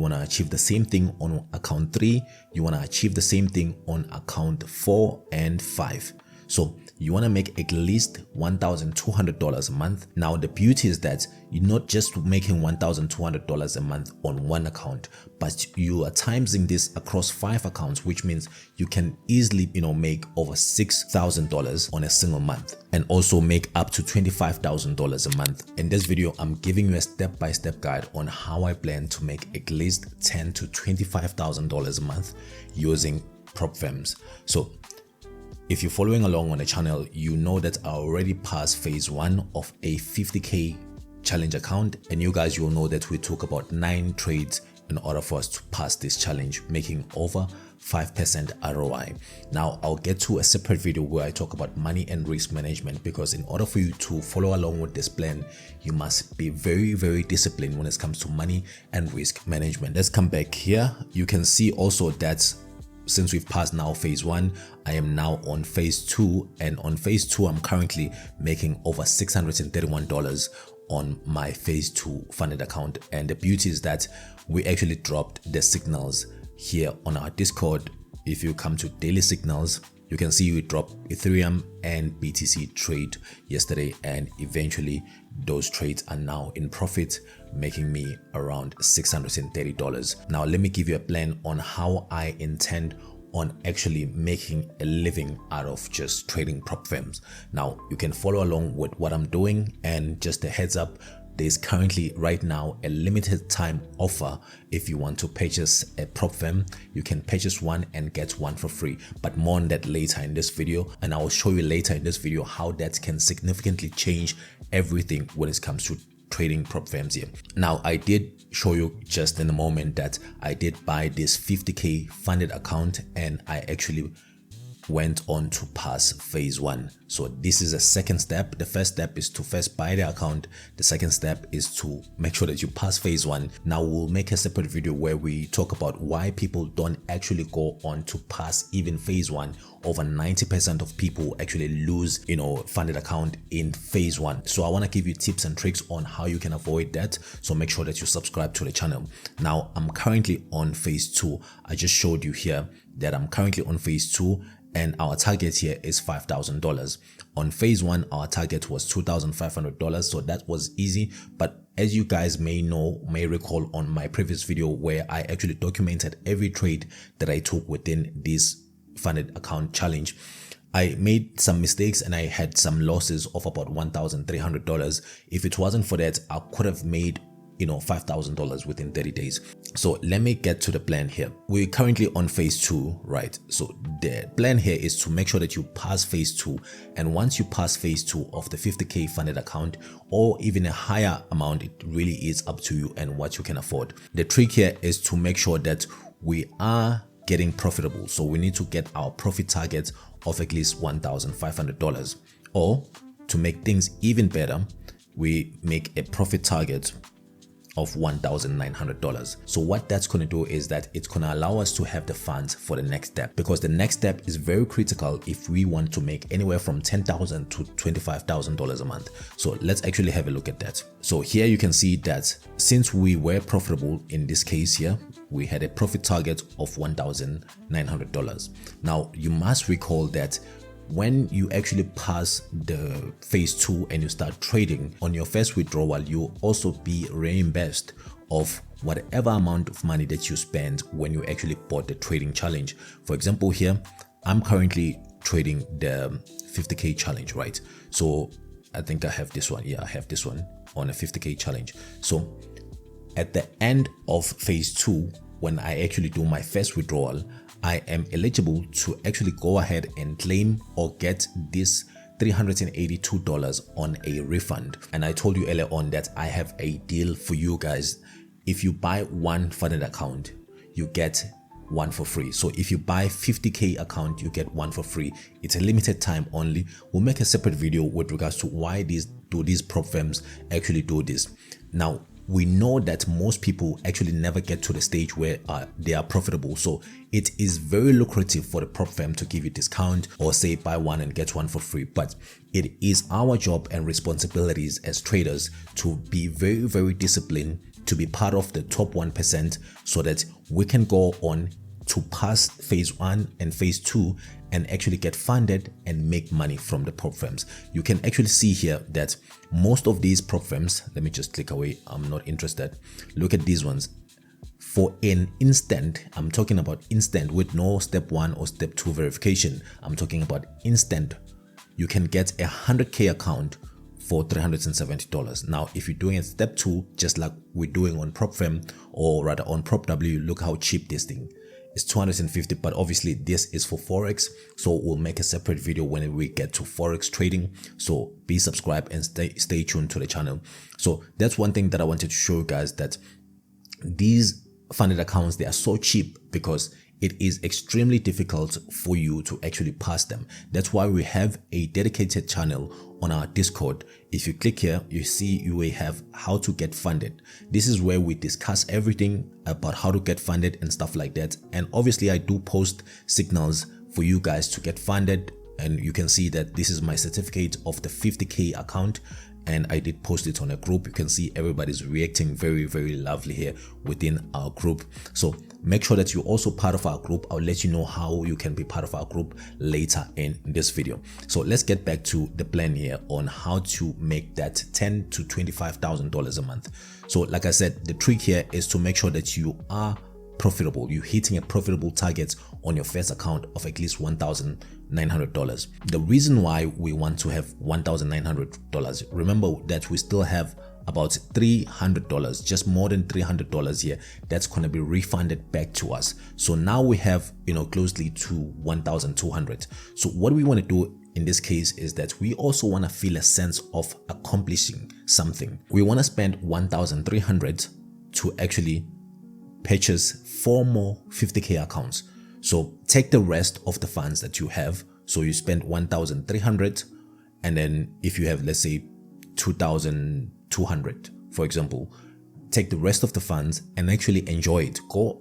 You want to achieve the same thing on account 3. You want to achieve the same thing on account 4 and 5. So you want to make at least $1,200 a month. Now the beauty is that you're not just making $1,200 a month on one account, but you are timesing this across 5 accounts, which means you can easily, make over $6,000 on a single month, and also make up to $25,000 a month. In this video, I'm giving you a step-by-step guide on how I plan to make at least $10,000 to $25,000 a month using prop firms. So if you're following along on the channel, you know that I already passed phase 1 of a 50K challenge account, and you guys, you'll know that we took about 9 trades in order for us to pass this challenge, making over 5% ROI. Now I'll get to a separate video where I talk about money and risk management, because in order for you to follow along with this plan, you must be very, very disciplined when it comes to money and risk management. Let's come back here. You can see also that since we've passed now phase 1, I am now on phase 2, and on phase 2 I'm currently making over $631 on my phase 2 funded account. And the beauty is that we actually dropped the signals here on our Discord. If you come to daily signals, you can see we dropped Ethereum and BTC trade yesterday, and eventually those trades are now in profit, making me around $630. Now let me give you a plan on how I intend on actually making a living out of just trading prop firms. Now you can follow along with what I'm doing, and just a heads up, there's currently right now a limited time offer. If you want to purchase a prop firm, you can purchase one and get one for free, but more on that later in this video, and I will show you later in this video how that can significantly change everything when it comes to trading prop firms here. Now I did show you just in a moment that I did buy this 50K funded account, and I actually went on to pass phase 1. So this is a second step. The first step is to first buy the account. The second step is to make sure that you pass phase 1. Now we'll make a separate video where we talk about why people don't actually go on to pass even phase 1. Over 90% of people actually lose, funded account in phase 1. So I want to give you tips and tricks on how you can avoid that. So make sure that you subscribe to the channel. Now I'm currently on phase 2. I just showed you here that I'm currently on phase 2. And our target here is $5,000. On phase 1, our target was $2,500, so that was easy. But as you guys may recall on my previous video where I actually documented every trade that I took within this funded account challenge, I made some mistakes and I had some losses of about $1,300. If it wasn't for that, I could have made $5,000 within 30 days. So let me get to the plan here. We're currently on phase 2, right? So the plan here is to make sure that you pass phase 2. And once you pass phase 2 of the 50K funded account, or even a higher amount, it really is up to you and what you can afford. The trick here is to make sure that we are getting profitable. So we need to get our profit target of at least $1,500. Or to make things even better, we make a profit target of $1,900. So what that's going to do is that it's going to allow us to have the funds for the next step, because the next step is very critical if we want to make anywhere from $10,000 to $25,000 a month. So let's actually have a look at that. So here you can see that since we were profitable in this case here, we had a profit target of $1,900. Now you must recall that when you actually pass the phase 2 and you start trading, on your first withdrawal, you also be reimbursed of whatever amount of money that you spend when you actually bought the trading challenge. For example, here, I'm currently trading the 50K challenge, right? So I think I have this one. Yeah, I have this one on a 50K challenge. So at the end of phase 2, when I actually do my first withdrawal, I am eligible to actually go ahead and claim or get this $382 on a refund. And I told you earlier on that I have a deal for you guys. If you buy one funded account, you get one for free. So if you buy 50K account, you get one for free. It's a limited time only. We'll make a separate video with regards to why these prop firms actually do this. Now, we know that most people actually never get to the stage where they are profitable. So it is very lucrative for the prop firm to give you discount or say buy one and get one for free. But it is our job and responsibilities as traders to be very, very disciplined to be part of the top 1% so that we can go on to pass phase 1 and phase 2 and actually get funded and make money from the prop firms. You can actually see here that most of these prop firms, let me just click away, I'm not interested. Look at these ones. For an instant, I'm talking about instant with no step 1 or step 2 verification. I'm talking about instant. You can get a 100K account for $370. Now, if you're doing a step 2, just like we're doing on PropFirm or rather on PropW, look how cheap this thing is, $250. But obviously this is for Forex, so we'll make a separate video when we get to Forex trading. So be subscribed and stay tuned to the channel. So that's one thing that I wanted to show you guys, that these funded accounts, they are so cheap because it is extremely difficult for you to actually pass them. That's why we have a dedicated channel on our Discord. If you click here, you see you will have how to get funded. This is where we discuss everything about how to get funded and stuff like that. And obviously I do post signals for you guys to get funded. And you can see that this is my certificate of the 50K account. And I did post it on a group. You can see everybody's reacting very, very lovely here within our group. So make sure that you're also part of our group. I'll let you know how you can be part of our group later in this video. So let's get back to the plan here on how to make that $10,000 to $25,000 a month. So like I said, the trick here is to make sure that you are profitable. You're hitting a profitable target on your first account of at least $1,900. The reason why we want to have $1,900, remember that we still have about $300, just more than $300 here, that's going to be refunded back to us. So now we have, closely to 1,200. So what we want to do in this case is that we also want to feel a sense of accomplishing something. We want to spend 1,300 to actually purchase 4 more 50K accounts. So take the rest of the funds that you have. So you spend 1,300, and then if you have, let's say 2,200, for example, take the rest of the funds and actually enjoy it. Go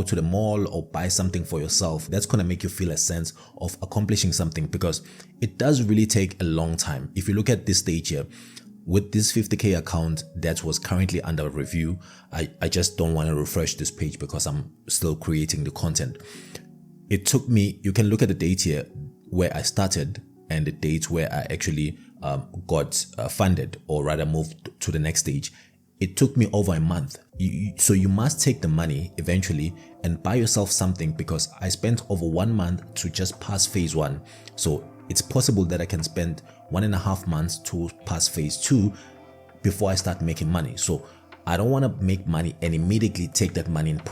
to the mall or buy something for yourself. That's going to make you feel a sense of accomplishing something, because it does really take a long time. If you look at this stage here, with this 50K account that was currently under review, I just don't want to refresh this page because I'm still creating the content. It took me, you can look at the date here where I started and the date where I actually got funded, or rather moved to the next stage. It took me over a month. So you must take the money eventually and buy yourself something, because I spent over 1 month to just pass phase 1. So it's possible that I can spend 1.5 months to pass phase 2 before I start making money. So I don't want to make money and immediately take that money and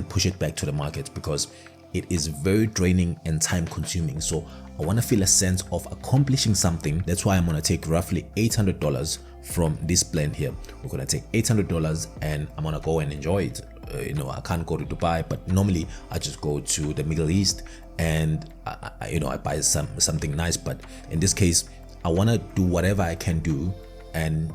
push it back to the market, because it is very draining and time consuming. So I want to feel a sense of accomplishing something. That's why I'm going to take roughly $800 from this plan here. We're going to take $800 and I'm going to go and enjoy it. I can't go to Dubai, but normally I just go to the Middle East and I buy something nice. But in this case, I want to do whatever I can do and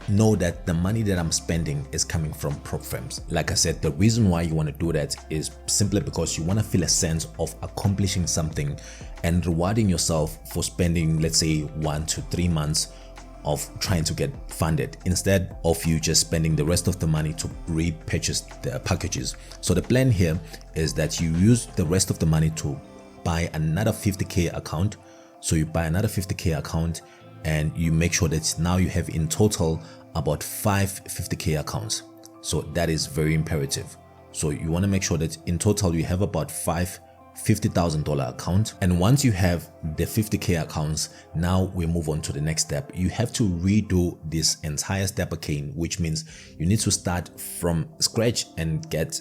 know that the money that I'm spending is coming from prop firms. Like I said, the reason why you want to do that is simply because you want to feel a sense of accomplishing something and rewarding yourself for spending, let's say, 1 to 3 months of trying to get funded, instead of you just spending the rest of the money to repurchase the packages. So the plan here is that you use the rest of the money to buy another 50K account. So you buy another 50K account and you make sure that now you have in total about 5 50K accounts. So that is very imperative. So you want to make sure that in total you have about 5 $50,000 account. And once you have the 50K accounts, now we move on to the next step. You have to redo this entire step again, which means you need to start from scratch and get,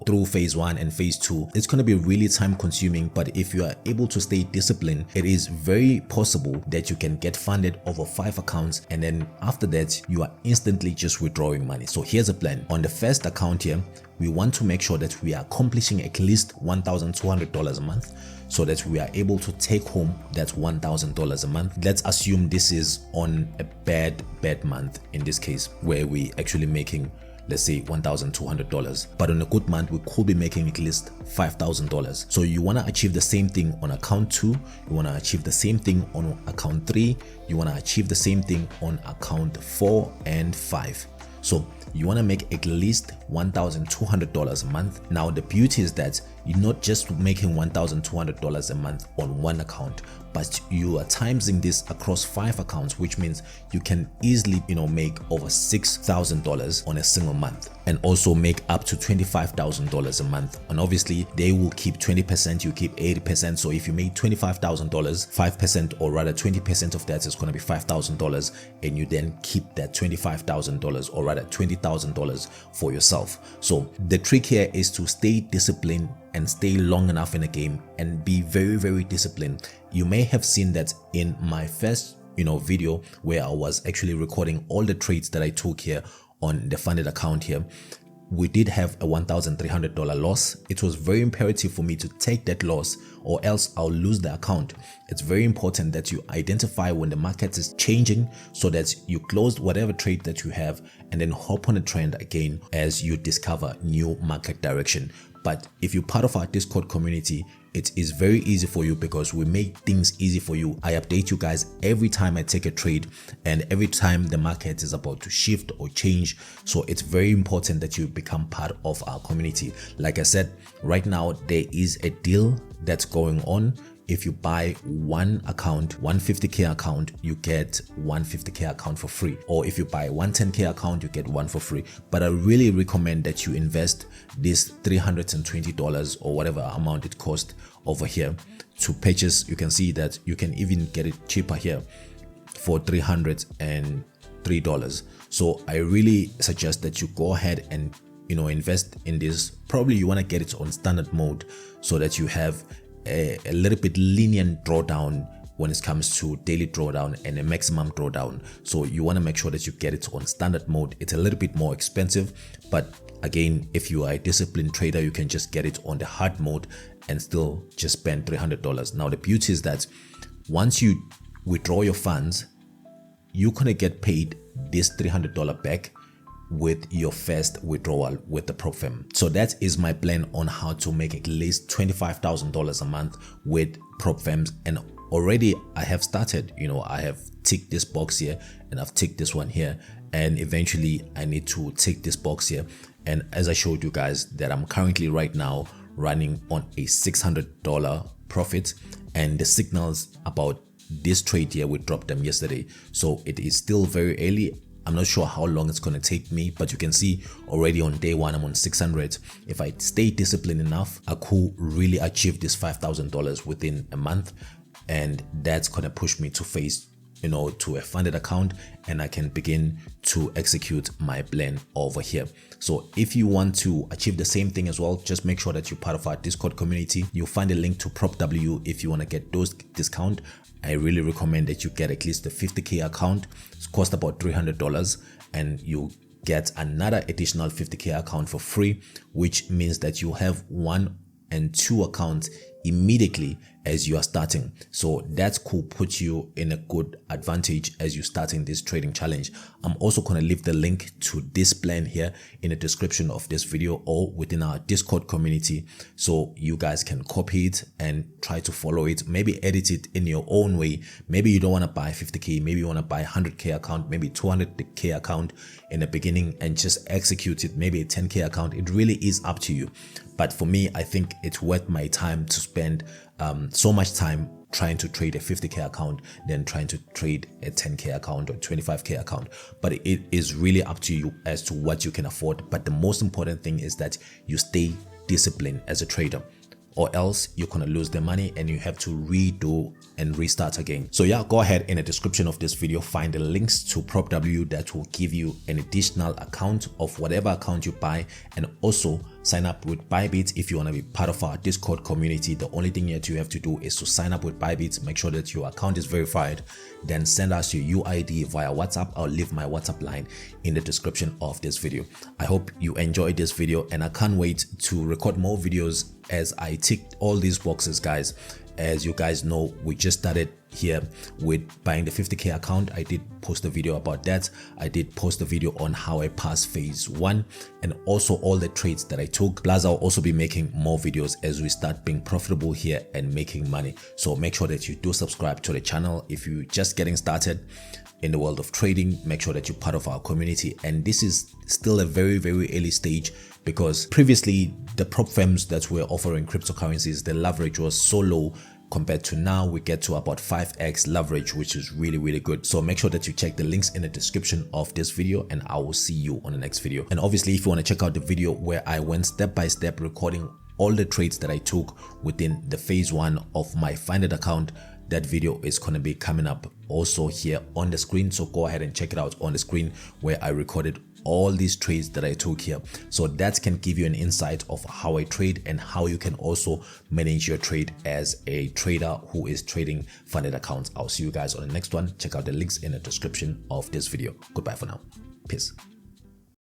through phase 1 and phase 2. It's going to be really time consuming, but if you are able to stay disciplined, it is very possible that you can get funded over 5 accounts. And then after that, you are instantly just withdrawing money. So here's a plan. On the first account here, we want to make sure that we are accomplishing at least $1,200 a month so that we are able to take home that $1,000 a month. Let's assume this is on a bad month, in this case, where we actually making, let's say, $1,200. But on a good month, we could be making at least $5,000. So you want to achieve the same thing on account 2. You want to achieve the same thing on account 3. You want to achieve the same thing on account 4 and 5. So you want to make at least $1,200 a month. Now the beauty is that you're not just making $1,200 a month on one account, but you are timesing this across 5 accounts, which means you can easily make over $6,000 on a single month, and also make up to $25,000 a month. And obviously they will keep 20%, you keep 80%. So if you make $25,000, 5%, or rather 20% of that is going to be $5,000, and you then keep that $25,000, or rather $20,000 for yourself. So the trick here is to stay disciplined and stay long enough in the game and be very, very disciplined. You may have seen that in my first video where I was actually recording all the trades that I took here on the funded account here. We did have a $1,300 loss. It was very imperative for me to take that loss, or else I'll lose the account. It's very important that you identify when the market is changing, so that you close whatever trade that you have and then hop on a trend again as you discover new market direction. But if you're part of our Discord community, it is very easy for you because we make things easy for you. I update you guys every time I take a trade and every time the market is about to shift or change. So it's very important that you become part of our community. Like I said, right now there is a deal that's going on. If you buy one account, 150k account, you get 150k account for free. Or if you buy 110k account, you get one for free. But I really recommend that you invest this $320 or whatever amount it costs over here to purchase. You can see that you can even get it cheaper here for $303. So I really suggest that you go ahead and invest in this. Probably you want to get it on standard mode so that you have a little bit lenient drawdown when it comes to daily drawdown and a maximum drawdown. So you want to make sure that you get it on standard mode. It's a little bit more expensive, but again, if you are a disciplined trader, you can just get it on the hard mode and still just spend $300. Now the beauty is that once you withdraw your funds, you're gonna get paid this $300 back with your first withdrawal with the PropW. So that is my plan on how to make at least $25,000 a month with PropW. And already I have started, I have ticked this box here and I've ticked this one here, and eventually I need to tick this box here. And as I showed you guys that I'm currently right now running on a $600 profit, and the signals about this trade here, we dropped them yesterday. So it is still very early. I'm not sure how long it's going to take me, but you can see already on day one, I'm on 600. If I stay disciplined enough, I could really achieve this $5,000 within a month. And that's going to push me to face, to a funded account, and I can begin to execute my plan over here. So if you want to achieve the same thing as well, just make sure that you're part of our Discord community. You'll find a link to PropW if you want to get those discounts. I really recommend that you get at least a 50k account. It's cost about $300, and you get another additional 50k account for free, which means that you have 1 and 2 accounts immediately as you are starting. So that could put you in a good advantage as you're starting this trading challenge. I'm also going to leave the link to this plan here in the description of this video or within our Discord community, so you guys can copy it and try to follow it, maybe edit it in your own way. Maybe you don't want to buy 50k, maybe you want to buy 100k account, maybe 200k account in the beginning and just execute it, maybe a 10k account. It really is up to you. But for me, I think it's worth my time to spend so much time trying to trade a 50k account than trying to trade a 10k account or 25k account. But it is really up to you as to what you can afford. But the most important thing is that you stay disciplined as a trader, or else you're gonna lose the money and you have to redo and restart again. So yeah, go ahead in the description of this video, find the links to PropW that will give you an additional account of whatever account you buy, and also sign up with Bybit if you want to be part of our Discord community. The only thing that you have to do is to sign up with Bybit, make sure that your account is verified, then send us your UID via WhatsApp. I'll leave my WhatsApp line in the description of this video. I hope you enjoyed this video, and I can't wait to record more videos as I tick all these boxes, guys. as you guys know, we just started here with buying the 50k account. I did post a video about that. I did post a video on how I passed phase 1 and also all the trades that I took. Plus I'll also be making more videos as we start being profitable here and making money. So make sure that you do subscribe to the channel. If you're just getting started in the world of trading, make sure that you're part of our community. And this is still a very early stage, because previously the prop firms that were offering cryptocurrencies, the leverage was so low compared to now. We get to about 5x leverage, which is really good. So make sure that you check the links in the description of this video, and I will see you on the next video. And obviously, if you want to check out the video where I went step by step recording all the trades that I took within the phase 1 of my Find account, that video is going to be coming up also here on the screen. So go ahead and check it out on the screen, where I recorded all these trades that I took here. So that can give you an insight of how I trade and how you can also manage your trade as a trader who is trading funded accounts. I'll see you guys on the next one. Check out the links in the description of this video. Goodbye for now. Peace.